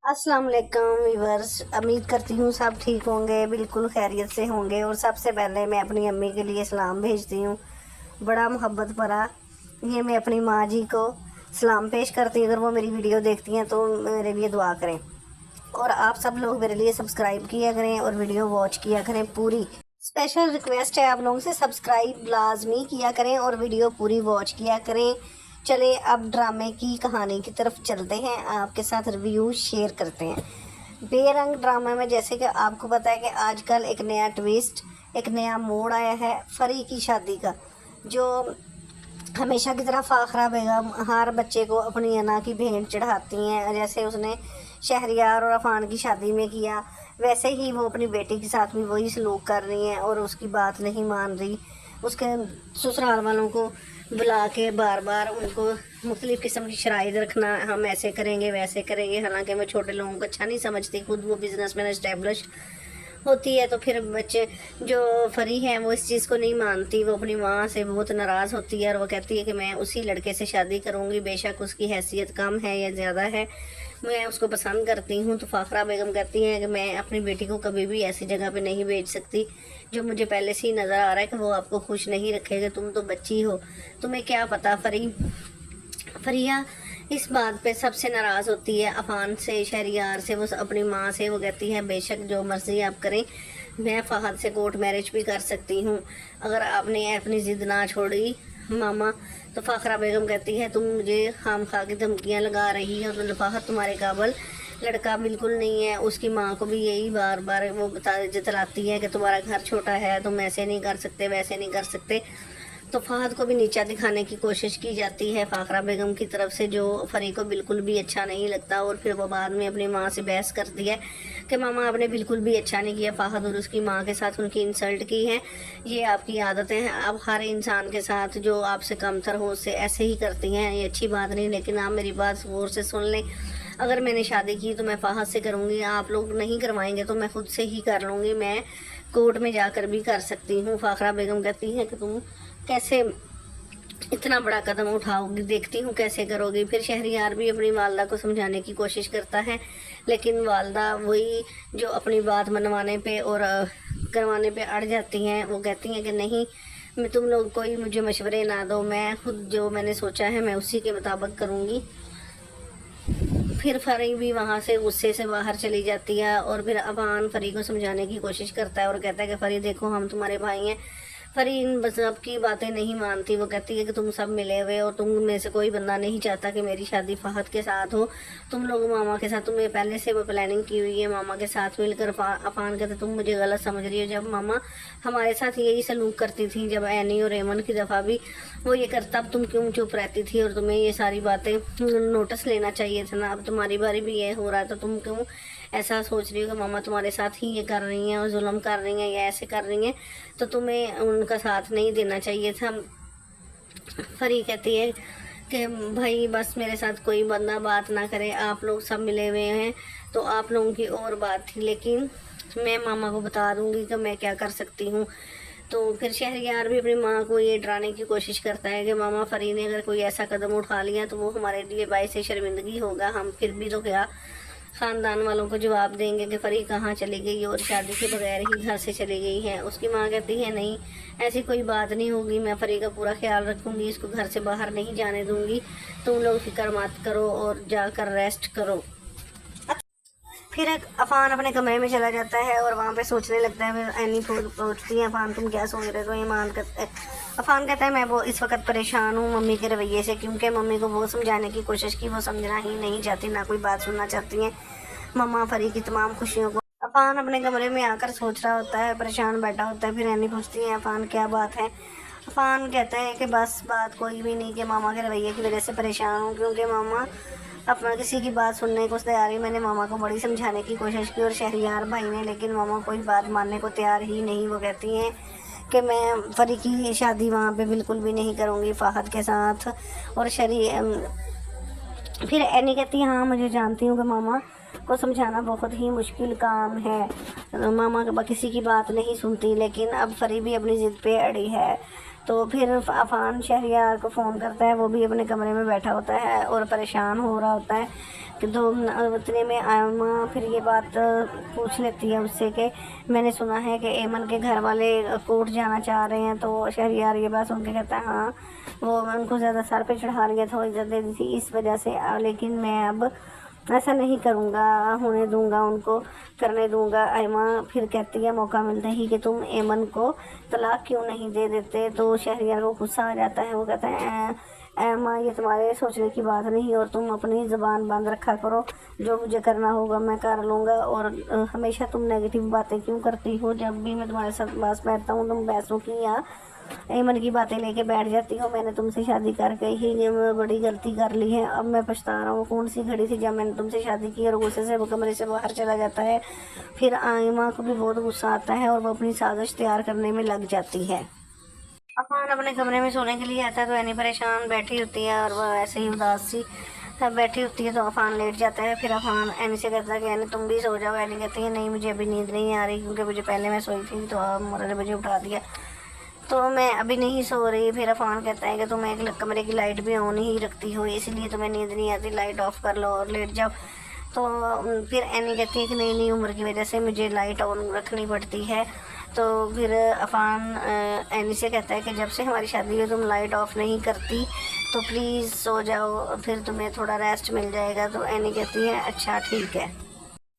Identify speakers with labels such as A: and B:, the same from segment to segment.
A: अस्सलाम वालेकुम व्यूवर्स, उम्मीद करती हूँ सब ठीक होंगे, बिल्कुल खैरियत से होंगे। और सबसे पहले मैं अपनी अम्मी के लिए सलाम भेजती हूँ, बड़ा मोहब्बत भरा। ये मैं अपनी माँ जी को सलाम पेश करती हूँ। अगर वो मेरी वीडियो देखती हैं तो मेरे लिए दुआ करें। और आप सब लोग मेरे लिए सब्सक्राइब किया करें और वीडियो वॉच किया करें पूरी। स्पेशल रिक्वेस्ट है आप लोगों से, सब्सक्राइब लाजमी किया करें और वीडियो पूरी वॉच किया करें। चले अब ड्रामे की कहानी की तरफ चलते हैं, आपके साथ रिव्यू शेयर करते हैं। बेरंग ड्रामा में जैसे कि आपको पता है कि आजकल एक नया ट्विस्ट, एक नया मोड़ आया है फरी की शादी का। जो हमेशा की तरह फाखरा बेगम हर बच्चे को अपनी अना की भेंट चढ़ाती हैं, जैसे उसने शहरियार और अफान की शादी में किया, वैसे ही वो अपनी बेटी के साथ भी वही सलूक कर रही हैं और उसकी बात नहीं मान रही। उसके ससुराल वालों को बुला के बार बार उनको मुख्तलिफ़ किस्म की शराइत रखना, हम ऐसे करेंगे वैसे करेंगे। हालांकि मैं छोटे लोगों को अच्छा नहीं समझती, खुद वो बिजनेसमैन एस्टेब्लिश होती है। तो फिर बच्चे जो फरी हैं वो इस चीज़ को नहीं मानती, वो अपनी माँ से बहुत नाराज़ होती है और वो कहती है कि मैं उसी लड़के से शादी करूँगी, बेशक उसकी हैसियत कम है या ज़्यादा है, मैं उसको पसंद करती हूँ। तो फाखरा बेगम कहती हैं कि मैं अपनी बेटी को कभी भी ऐसी जगह पे नहीं भेज सकती जो मुझे पहले से ही नज़र आ रहा है कि वो आपको खुश नहीं रखेगा, तुम तो बच्ची हो, तुम्हें क्या पता। फरिया इस बात पे सबसे नाराज़ होती है, अफान से, शहरियार से, वो अपनी माँ से। वो कहती है बेशक जो मर्ज़ी आप करें, मैं फ़हद से कोर्ट मैरिज भी कर सकती हूँ अगर आपने अपनी ज़िद ना छोड़ी मामा। तो फाखरा बेगम कहती है तुम मुझे खाम खा की धमकियाँ लगा रही हो, तो फ़हद तुम्हारे काबल लड़का बिल्कुल नहीं है। उसकी माँ को भी यही बार बार वो जतलाती है कि तुम्हारा घर छोटा है, तुम ऐसे नहीं कर सकते वैसे नहीं कर सकते। तो फ़हद को भी नीचा दिखाने की कोशिश की जाती है फाखरा बेगम की तरफ से, जो फरी को बिल्कुल भी अच्छा नहीं लगता। और फिर वो बाद में अपनी माँ से बहस करती है कि मामा आपने बिल्कुल भी अच्छा नहीं किया, फ़हद और उसकी माँ के साथ उनकी इंसल्ट की है, ये आपकी आदतें हैं, आप हर इंसान के साथ जो आपसे कमतर हो उससे ऐसे ही करती हैं, ये अच्छी बात नहीं। लेकिन आप मेरी बात गौर से सुन लें, अगर मैंने शादी की तो मैं फ़हद से करूँगी, आप लोग नहीं करवाएंगे तो मैं खुद से ही कर लूँगी, मैं कोर्ट में जाकर भी कर सकती हूँ। फाखरा बेगम कहती है कि तुम कैसे इतना बड़ा कदम उठाओगी, देखती हूँ कैसे करोगी। फिर शहरियार भी अपनी वालदा को समझाने की कोशिश करता है, लेकिन वालदा वही जो अपनी बात मनवाने पे और करवाने पे अड़ जाती हैं। वो कहती हैं कि नहीं, मैं तुम लोग कोई मुझे मशवरे ना दो, मैं खुद जो मैंने सोचा है मैं उसी के मुताबिक करूँगी। फिर फरी भी वहाँ से गुस्से से बाहर चली जाती है और फिर अफान फरी को समझाने की कोशिश करता है और कहता है कि फरी देखो हम तुम्हारे भाई हैं। फरी इन बस सबकी बातें नहीं मानती, वो कहती है कि तुम सब मिले हुए और तुम में से कोई बंदा नहीं चाहता कि मेरी शादी फ़हद के साथ हो, तुम लोग मामा के साथ, तुम्हें पहले से वो प्लानिंग की हुई है मामा के साथ मिलकर। अफान कहते तुम मुझे गलत समझ रही हो, जब मामा हमारे साथ यही सलूक करती थी, जब एनी और एमन की दफ़ा भी वो ये करता, अब तुम क्यों चुप रहती थी और तुम्हें ये सारी बातें नोटिस लेना चाहिए था ना, अब तुम्हारी बारी भी ये हो रहा है तो तुम क्यों ऐसा सोच रही हो कि मामा तुम्हारे साथ ही ये कर रही हैं और जुल्म कर रही हैं या ऐसे कर रही हैं, तो तुम्हें उनका साथ नहीं देना चाहिए था। फरी कहती है कि भाई बस मेरे साथ कोई बंदा बात ना करे, आप लोग सब मिले हुए हैं तो आप लोगों की और बात थी, लेकिन मैं मामा को बता दूंगी कि मैं क्या कर सकती हूँ। तो फिर शहरियार भी अपनी माँ को ये डराने की कोशिश करता है कि मामा फरी ने अगर कोई ऐसा कदम उठा लिया तो वो हमारे लिए बाइस से शर्मिंदगी होगा, हम फिर भी तो क्या ख़ानदान वालों को जवाब देंगे कि फरी कहाँ चली गई और शादी के बगैर ही घर से चली गई है। उसकी माँ कहती है नहीं, ऐसी कोई बात नहीं होगी, मैं फरी का पूरा ख्याल रखूँगी, इसको घर से बाहर नहीं जाने दूँगी, तुम लोग फिक्र मत करो और जाकर रेस्ट करो। फिर अफान अपने कमरे में चला जाता है और वहाँ पे सोचने लगता है। फिर एनी पूछती है अफान तुम क्या सोच रहे हो, अफान कहता है मैं वो इस वक्त परेशान हूँ मम्मी के रवैये से, क्योंकि मम्मी को वो समझाने की कोशिश की, वो समझना ही नहीं चाहती, ना कोई बात सुनना चाहती हैं मम्मा फरी की तमाम खुशियों को। अफान अपने कमरे में आकर सोच रहा होता है, परेशान बैठा होता है। फिर एनी पूछती है अफान क्या बात है। अफान कहता है कि बस बात कोई भी नहीं, कि मामा के रवैये की वजह से परेशान हूँ, क्योंकि मामा अपना किसी की बात सुनने को तैयार ही। मैंने मामा को बड़ी समझाने की कोशिश की और शहरियार भाई ने, लेकिन मामा कोई बात मानने को तैयार ही नहीं। वो कहती हैं कि मैं फरी की शादी वहाँ पे बिल्कुल भी नहीं करूँगी फ़हद के साथ। और फिर एनी कहती है हाँ मुझे जानती हूँ कि मामा को समझाना बहुत ही मुश्किल काम है, मामा किसी की बात नहीं सुनती, लेकिन अब फरी भी अपनी ज़िद पे अड़ी है। तो फिर अफान शहरियार को फ़ोन करता है, वो भी अपने कमरे में बैठा होता है और परेशान हो रहा होता है कि तो उतने में आयमा फिर ये बात पूछ लेती है उससे कि मैंने सुना है कि एमन के घर वाले कोर्ट जाना चाह रहे हैं। तो शहरियार ये बात सुन के कहता है हाँ, वो उनको ज़्यादा सर पे चढ़ा लिया था, इज्जत दे दी थी इस वजह से, लेकिन मैं अब ऐसा नहीं करूँगा, होने दूँगा, उनको करने दूँगा। आयमा फिर कहती है मौका मिलते ही कि तुम एमन को तलाक क्यों नहीं दे देते। तो शहरियार को गुस्सा आ जाता है, वो कहता है एमा ये तुम्हारे सोचने की बात नहीं, और तुम अपनी ज़बान बंद रखा करो, जो मुझे करना होगा मैं कर लूँगा। और हमेशा तुम नेगेटिव बातें क्यों करती हो, जब भी मैं तुम्हारे साथ पास बैठता हूँ तुम पैसों की या एमन की बातें लेके बैठ जाती हो। मैंने तुमसे शादी करके ही ये बड़ी गलती कर ली है, अब मैं पछता रहा हूँ। कौन सी घड़ी थी जब मैंने तुमसे शादी की। और गुस्से से वो कमरे से बाहर चला जाता है। फिर आयमा को भी बहुत गुस्सा आता है और वो अपनी साजिश तैयार करने में लग जाती है। अफान अपने कमरे में सोने के लिए आता है तो एनी परेशान बैठी होती है और वह ऐसे ही उदास सी बैठी होती है। तो अफान लेट जाता है। फिर अफान एनी से कहता है कि एनी तुम भी सो जाओ। एनी कहती है नहीं, मुझे अभी नींद नहीं आ रही, क्योंकि मुझे पहले मैं सोई थी तो अब मुझे उठा दिया, तो मैं अभी नहीं सो रही। फिर अफान कहता है कि तुम एक कमरे की लाइट भी ऑन ही रखती हो, इसलिए तुम्हें नींद नहीं आती, लाइट ऑफ कर लो और लेट जाओ। तो फिर एनी कहती है कि नहीं उम्र की वजह से मुझे लाइट ऑन रखनी पड़ती है। तो फिर अफान एनी से कहता है कि जब से हमारी शादी हुई तुम लाइट ऑफ नहीं करती, तो प्लीज़ सो जाओ, फिर तुम्हें थोड़ा रेस्ट मिल जाएगा। तो एनी कहती है अच्छा ठीक है।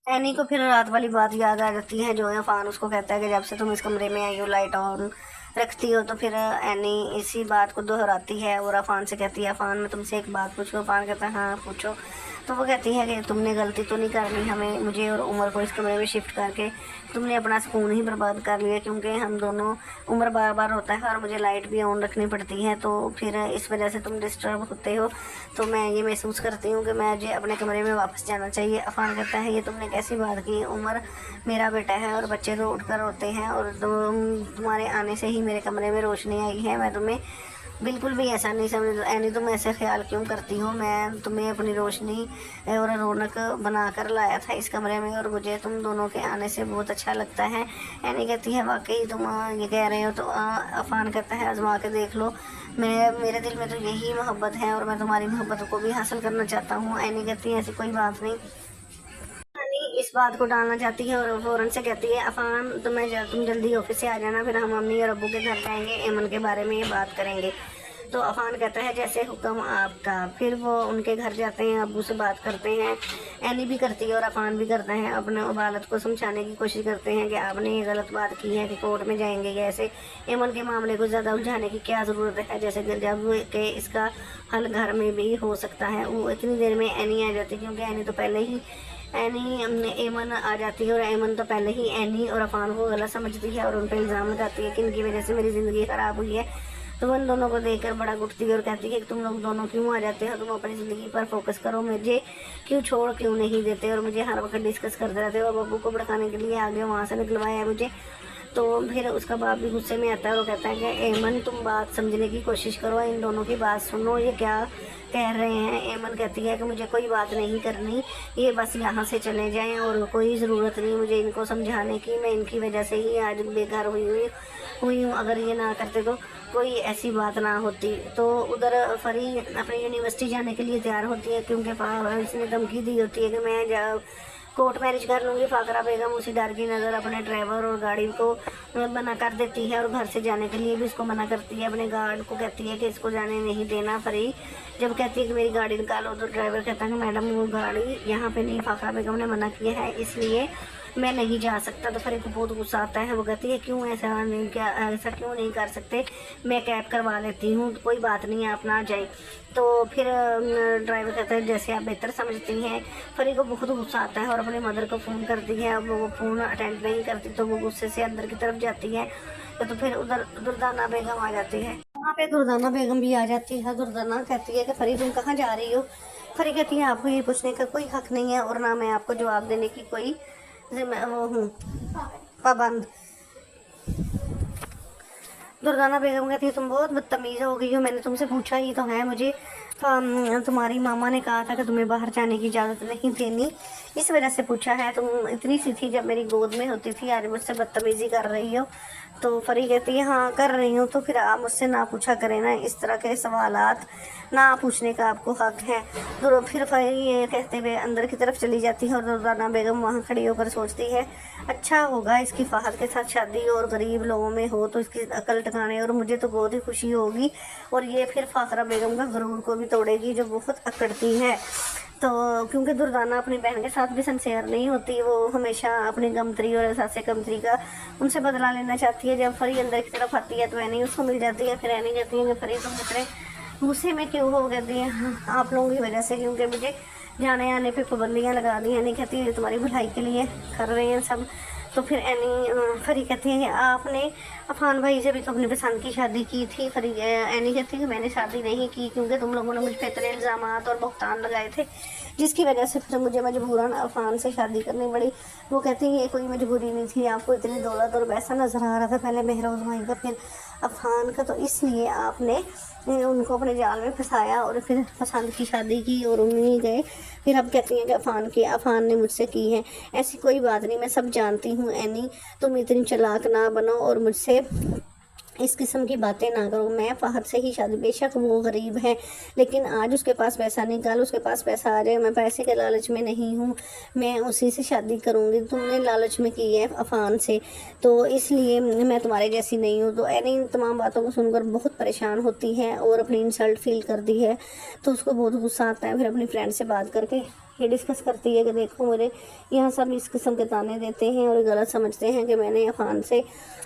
A: एनी को फिर रात वाली बात याद आ जाती है जो अफान उसको कहता है कि जब से तुम इस कमरे में आई हो लाइट ऑन रखती हो। तो फिर एनी इसी बात को दोहराती है और अफान से कहती है अफान मैं तुमसे एक बात पूछूं। अफान कहता है हाँ पूछो। तो वो कहती है कि तुमने गलती तो नहीं करनी, हमें मुझे और उमर को इस कमरे में शिफ्ट करके तुमने अपना सुकून ही बर्बाद कर लिया, क्योंकि हम दोनों उम्र बार बार होता है और मुझे लाइट भी ऑन रखनी पड़ती है, तो फिर इस वजह से तुम डिस्टर्ब होते हो। तो मैं ये महसूस करती हूँ कि मुझे अपने कमरे में वापस जाना चाहिए। अफान कहता है ये तुमने कैसी बात की, उमर मेरा बेटा है और बच्चे तो उठकर रोते हैं, और तुम्हारे आने से ही मेरे कमरे में रोशनी आई है, मैं तुम्हें बिल्कुल भी ऐसा नहीं समझ। एनी तुम ऐसे ख्याल क्यों करती हो, मैं तुम्हें अपनी रोशनी और रौनक बना कर लाया था इस कमरे में, और मुझे तुम दोनों के आने से बहुत अच्छा लगता है। एनी कहती है वाकई तुम ये कह रहे हो। तो अफान कहता है आजमा के देख लो, मेरे दिल में तो यही मोहब्बत है और मैं तुम्हारी मोहब्बत को भी हासिल करना चाहता हूँ। एनी कहती है ऐसी कोई बात नहीं। इस बात को डालना चाहती है और फ़ौरन से कहती है अफान तुम जल्दी ऑफिस से आ जाना, फिर हम अम्मी और अब्बू के घर जाएंगे, एमन के बारे में ये बात करेंगे। तो अफान कहता है जैसे हुक्म आपका। फिर वो उनके घर जाते हैं, अब्बू से बात करते हैं, एनी भी करती है और अफान भी करता है, अपने वालिद को समझाने की कोशिश करते हैं कि आपने ये गलत बात की है कि कोर्ट में जाएंगे। ऐसे एमन के मामले को ज़्यादा उलझाने की क्या ज़रूरत है, जैसे जब कि इसका हल घर में भी हो सकता है। वो इतनी देर में एनी आ जाती, क्योंकि एनी तो पहले ही एमन आ जाती है और एमन तो पहले ही एनी और अफान को गलत समझती है और उन पर इल्ज़ाम लगाती है कि इनकी वजह से मेरी ज़िंदगी ख़राब हुई है। तो उन दोनों को देखकर बड़ा गुटती है और कहती है कि तुम लोग दोनों क्यों आ जाते हो, तुम अपनी ज़िंदगी पर फोकस करो, मुझे क्यों नहीं देते और मुझे हर वक्त डिस्कस करते रहते हो। अब अब्बू को भड़काने के लिए आगे वहाँ से निकलवाया है मुझे। तो फिर उसका बाप भी गुस्से में आता है और वो कहता है कि एमन तुम बात समझने की कोशिश करो, इन दोनों की बात सुनो, ये क्या कह रहे हैं। एमन कहती है कि मुझे कोई बात नहीं करनी, ये बस यहाँ से चले जाएं और कोई ज़रूरत नहीं मुझे इनको समझाने की, मैं इनकी वजह से ही आज बेघर हुई हूँ, अगर ये ना करते तो कोई ऐसी बात ना होती। तो उधर फरी अपनी यूनिवर्सिटी जाने के लिए तैयार होती है, क्योंकि इसने धमकी दी होती है कि मैं कोर्ट मैरिज कर लूँगी। फाकरा बेगम उसी डर की नज़र अपने ड्राइवर और गाड़ी को मना कर देती है और घर से जाने के लिए भी इसको मना करती है। अपने गार्ड को कहती है कि इसको जाने नहीं देना। फरी जब कहती है कि मेरी गाड़ी निकालो, तो ड्राइवर कहता है कि मैडम वो गाड़ी यहाँ पे नहीं, फाकरा बेगम ने मना किया है इसलिए मैं नहीं जा सकता। तो फरी को बहुत गुस्सा आता है, वो कहती है क्यों ऐसा क्यों नहीं कर सकते, मैं कैब करवा लेती हूँ, कोई बात नहीं आप ना जाए। तो फिर ड्राइवर कहता है जैसे आप बेहतर समझती हैं। फरी को बहुत गुस्सा आता है और अपने मदर को फ़ोन करती है, अब वो फ़ोन अटेंड नहीं करती तो वो गुस्से से अंदर की तरफ जाती है। तो फिर उधर दुर्दाना बेगम आ जाती है, वहाँ पे दुर्दाना बेगम भी आ जाती है। दुर्दाना कहती है कि फरी तुम कहाँ जा रही हो। फरी कहती है आपको ये पूछने का कोई हक नहीं है और ना मैं आपको जवाब देने की कोई वो हूँ पाबंद। दुर्गाना बेगम कहती है तुम बहुत बदतमीज़ हो गई हो, मैंने तुमसे पूछा ही तो है, मुझे तुम्हारी मामा ने कहा था कि तुम्हें बाहर जाने की इजाज़त नहीं देनी, इस वजह से पूछा है। तुम इतनी सी थी जब मेरी गोद में होती थी, आज मुझसे बदतमीज़ी कर रही हो। तो फरी कहती है हाँ कर रही हूँ। तो फिर आप मुझसे ना पूछा करें ना, इस तरह के सवालात ना पूछने का आपको हक है। तो फिर फरी ये कहते हुए अंदर की तरफ चली जाती है और दुर्दाना बेगम वहाँ खड़ी होकर सोचती है अच्छा होगा इसकी फहद के साथ शादी और गरीब लोगों में हो तो इसकी अकल ठिकाने, और मुझे तो बहुत ही खुशी होगी। और ये फिर फाखरा बेगम का गुरूर को भी तोड़ेगी जो बहुत अकड़ती है। तो क्योंकि दुर्दाना अपनी बहन के साथ भी सिंसियर नहीं होती, वो हमेशा अपनी गमतरी और एहसास कमतरी का उनसे बदला लेना चाहती है। जब फरी अंदर की तरफ आती है तो एनी उसको मिल जाती है। फिर एनी कहती है कि फरी तुम इतने गुस्से में क्यों हो? कहती है हाँ, आप लोगों की वजह से, क्योंकि मुझे जाने आने पे पाबंदियाँ लगा दी। एनी कहती है तुम्हारी भलाई के लिए कर रहे हैं सब। तो फिर एनी फरी कहती है आपने अफान भाई से भी तो अपनी पसंद की शादी की थी। फरी एनी कहती है कि मैंने शादी नहीं की क्योंकि तुम लोगों ने मुझ पर इतने इल्ज़ाम और भुगतान लगाए थे जिसकी वजह से फिर मुझे मजबूरन अफान से शादी करनी पड़ी। वो कहती है ये कोई मजबूरी नहीं थी, आपको इतनी दौलत और पैसा नज़र आ रहा था, पहले महरोज़ भाई का फिर अफान का, तो इसलिए आपने उनको अपने जाल में फंसाया और फिर पसंद की शादी की और उन्हीं गए। फिर अब कहती हैं कि अफान ने मुझसे की है। ऐसी कोई बात नहीं, मैं सब जानती हूँ एनी, तुम इतनी चालाक ना बनो और मुझसे इस किस्म की बातें ना करो। मैं फहद से ही शादी, बेशक वो गरीब है लेकिन आज उसके पास पैसा नहीं, कल उसके पास पैसा आ जाए। मैं पैसे के लालच में नहीं हूँ, मैं उसी से शादी करूँगी। तुमने लालच में की है अफान से, तो इसलिए मैं तुम्हारे जैसी नहीं हूँ। तो एनी इन तमाम बातों को सुनकर बहुत परेशान होती है और अपनी इंसल्ट फील करती है, तो उसको बहुत गुस्सा आता है। फिर अपनी फ्रेंड से बात करके ये डिस्कस करती है कि देखो मुझे यहाँ सब इस किस्म के ताने देते हैं और गलत समझते हैं कि मैंने अफान से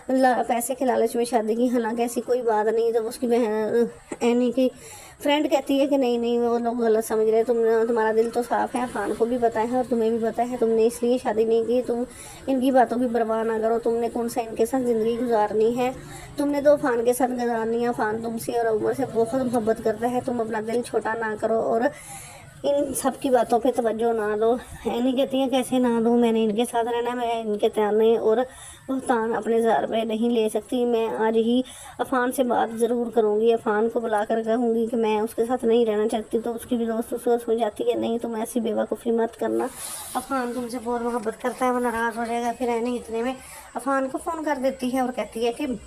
A: पैसे के लालच में शादी की, हालांकि ऐसी कोई बात नहीं। जब उसकी बहन एनी की फ्रेंड कहती है कि नहीं वो लोग गलत समझ रहे हैं, तुम्हारा दिल तो साफ़ है, अफान को भी पता है और तुम्हें भी पता है, तुमने इसलिए शादी नहीं की। तुम इनकी बातों की परवाह ना करो, तुमने कौन सा इनके साथ ज़िंदगी गुजारनी है, तुमने तो अफान के साथ गुजारनी है। अफान तुमसे और उमर से बहुत मोहब्बत करता है, तुम अपना दिल छोटा ना करो और इन सब की बातों पे तवज्जो ना दो। एनी कहती है कैसे ना दूँ, मैंने इनके साथ रहना, मैं इनके ताने और भुगतान अपने ज़र पे नहीं ले सकती। मैं आज ही अफान से बात ज़रूर करूँगी, अफान को बुला कर कहूँगी कि मैं उसके साथ नहीं रहना चाहती। तो उसकी भी दोस्त उसको समझ जाती है नहीं तुम ऐसी बेवकूफ़ी मत करना, अफान तुमसे बहुत मोहब्बत करता है, वो नाराज़ हो जाएगा। फिर एनी इतने में अफान को फ़ोन कर देती है और कहती है कि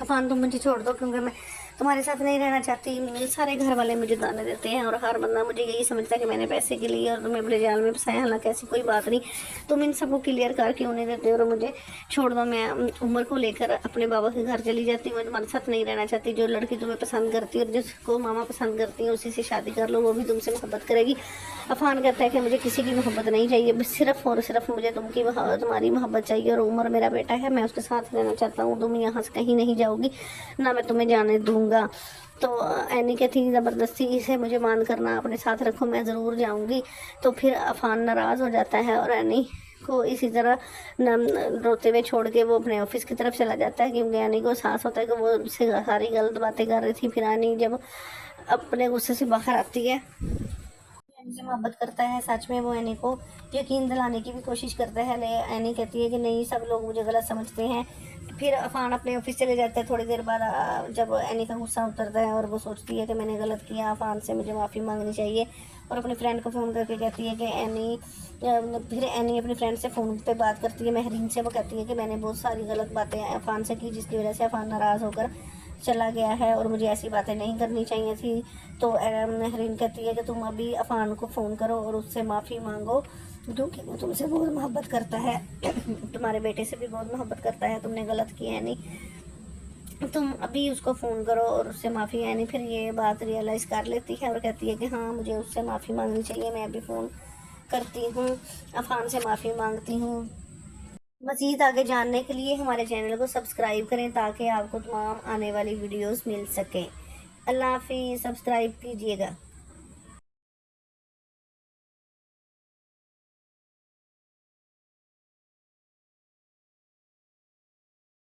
A: अफान तुम मुझे छोड़ दो क्योंकि मैं तुम्हारे साथ नहीं रहना चाहती। सारे घर वाले मुझे ताने देते हैं और हर बंदा मुझे यही समझता है कि मैंने पैसे के लिए और तुम्हें अपने जाल में फंसाया, हालांकि ऐसी कोई बात नहीं। तुम इन सबको क्लियर कर क्यों नहीं देते और मुझे छोड़ दो, मैं उम्र को लेकर अपने बाबा के घर चली जाती हूँ, मैं तुम्हारे साथ नहीं रहना चाहती। जो लड़की तुम्हें पसंद करती है और जिसको मामा पसंद करती है उसी से शादी कर लो, वो भी तुमसे मोहब्बत करेगी। अफान कहता है कि मुझे किसी की मोहब्बत नहीं चाहिए, बस सिर्फ और सिर्फ मुझे तुम्हारी मोहब्बत चाहिए और उमर मेरा बेटा है, मैं उसके साथ रहना चाहता हूँ, तुम यहाँ से कहीं नहीं जाओगी, ना मैं तुम्हें जाने दूँगा। तो एनी कहती ज़बरदस्ती से मुझे मान करना अपने साथ रखो, मैं ज़रूर जाऊंगी। तो फिर अफान नाराज़ हो जाता है और एनी को इसी तरह रोते हुए छोड़ के वो अपने ऑफिस की तरफ चला जाता है, क्योंकि एनी को एहसास होता है कि वो उससे सारी गलत बातें कर रही थी। फिर एनी जब अपने गुस्से से बाहर आती है, एनी से मोहब्बत करता है, सच में वो एनी को यकीन दिलाने की भी कोशिश करता है। एनी कहती है कि नहीं सब लोग मुझे गलत समझते हैं। फिर अफान अपने ऑफिस चले जाते हैं। थोड़ी देर बाद जब एनी का गुस्सा उतरता है और वो सोचती है कि मैंने गलत किया, अफान से मुझे माफ़ी मांगनी चाहिए, और अपनी फ्रेंड को फ़ोन करके कहती है कि फिर एनी अपनी फ्रेंड से फ़ोन पे बात करती है महरीन से। वो कहती है कि मैंने बहुत सारी गलत बातें अफान से की जिसकी वजह से अफान नाराज़ होकर चला गया है और मुझे ऐसी बातें नहीं करनी चाहिए थी। तो महरीन कहती है कि तुम अभी अफान को फ़ोन करो और उससे माफ़ी मांगो क्योंकि वो तुमसे बहुत मोहब्बत करता है, तुम्हारे बेटे से भी बहुत मोहब्बत करता है, तुमने गलत किया है नहीं, तुम अभी उसको फ़ोन करो और उससे माफ़ी। यानी फिर ये बात रियलाइज़ कर लेती है और कहती है कि हाँ मुझे उससे माफ़ी मांगनी चाहिए, मैं अभी फ़ोन करती हूँ, अफान से माफ़ी मांगती हूँ। मज़ीद आगे जानने के लिए हमारे चैनल को सब्सक्राइब करें ताकि आपको तमाम आने वाली वीडियोस मिल सकें। अल्लाह हाफ़िज़, सब्सक्राइब कीजिएगा।